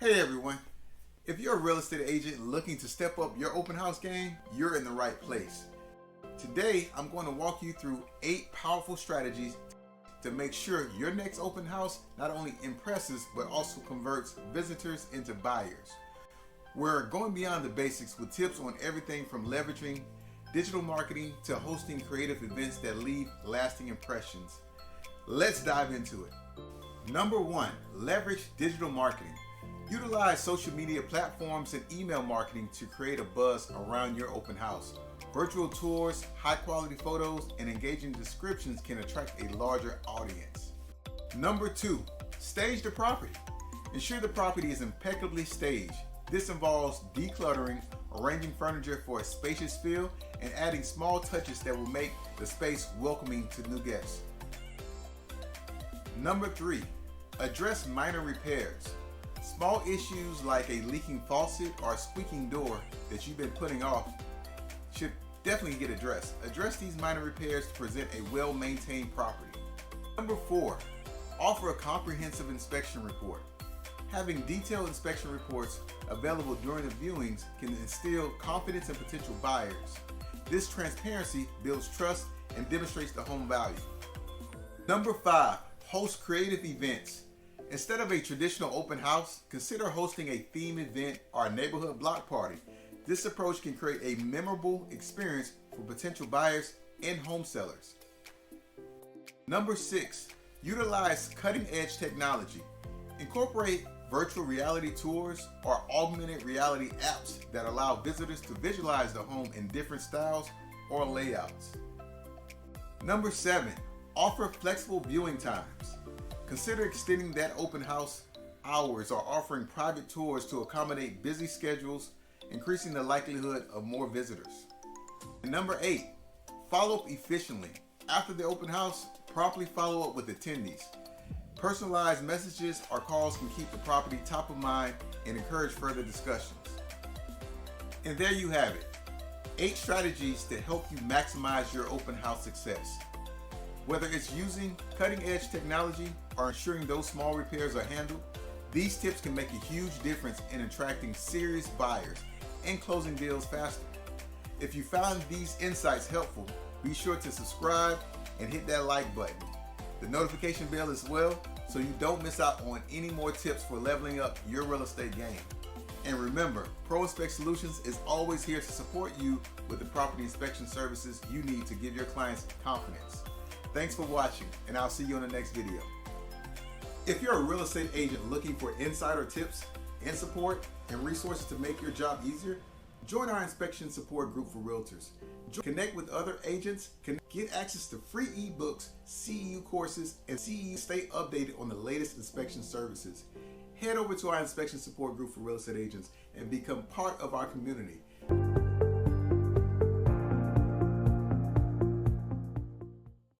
Hey everyone, if you're a real estate agent looking to step up your open house game, you're in the right place. Today, I'm going to walk you through 8 powerful strategies to make sure your next open house not only impresses but also converts visitors into buyers. We're going beyond the basics with tips on everything from leveraging digital marketing to hosting creative events that leave lasting impressions. Let's dive into it. Number 1, leverage digital marketing. Utilize social media platforms and email marketing to create a buzz around your open house. Virtual tours, high quality photos, and engaging descriptions can attract a larger audience. Number 2, stage the property. Ensure the property is impeccably staged. This involves decluttering, arranging furniture for a spacious feel, and adding small touches that will make the space welcoming to new guests. Number 3, address minor repairs. Small issues like a leaking faucet or a squeaking door that you've been putting off should definitely get addressed. Address these minor repairs to present a well-maintained property. Number 4, offer a comprehensive inspection report. Having detailed inspection reports available during the viewings can instill confidence in potential buyers. This transparency builds trust and demonstrates the home value. Number 5, host creative events. Instead of a traditional open house, consider hosting a theme event or a neighborhood block party. This approach can create a memorable experience for potential buyers and home sellers. Number 6, utilize cutting-edge technology. Incorporate virtual reality tours or augmented reality apps that allow visitors to visualize the home in different styles or layouts. Number 7, offer flexible viewing times. Consider extending that open house hours or offering private tours to accommodate busy schedules, increasing the likelihood of more visitors. And number 8, follow up efficiently. After the open house, promptly follow up with attendees. Personalized messages or calls can keep the property top of mind and encourage further discussions. And there you have it, 8 strategies to help you maximize your open house success. Whether it's using cutting-edge technology or ensuring those small repairs are handled, these tips can make a huge difference in attracting serious buyers and closing deals faster. If you found these insights helpful, be sure to subscribe and hit that like button, the notification bell as well, so you don't miss out on any more tips for leveling up your real estate game. And remember, ProInspect Solutions is always here to support you with the property inspection services you need to give your clients confidence. Thanks for watching, and I'll see you on the next video. If you're a real estate agent looking for insider tips and support and resources to make your job easier, join our inspection support group for realtors. Connect with other agents, get access to free ebooks, CEU courses, and stay updated on the latest inspection services. Head over to our inspection support group for real estate agents and become part of our community.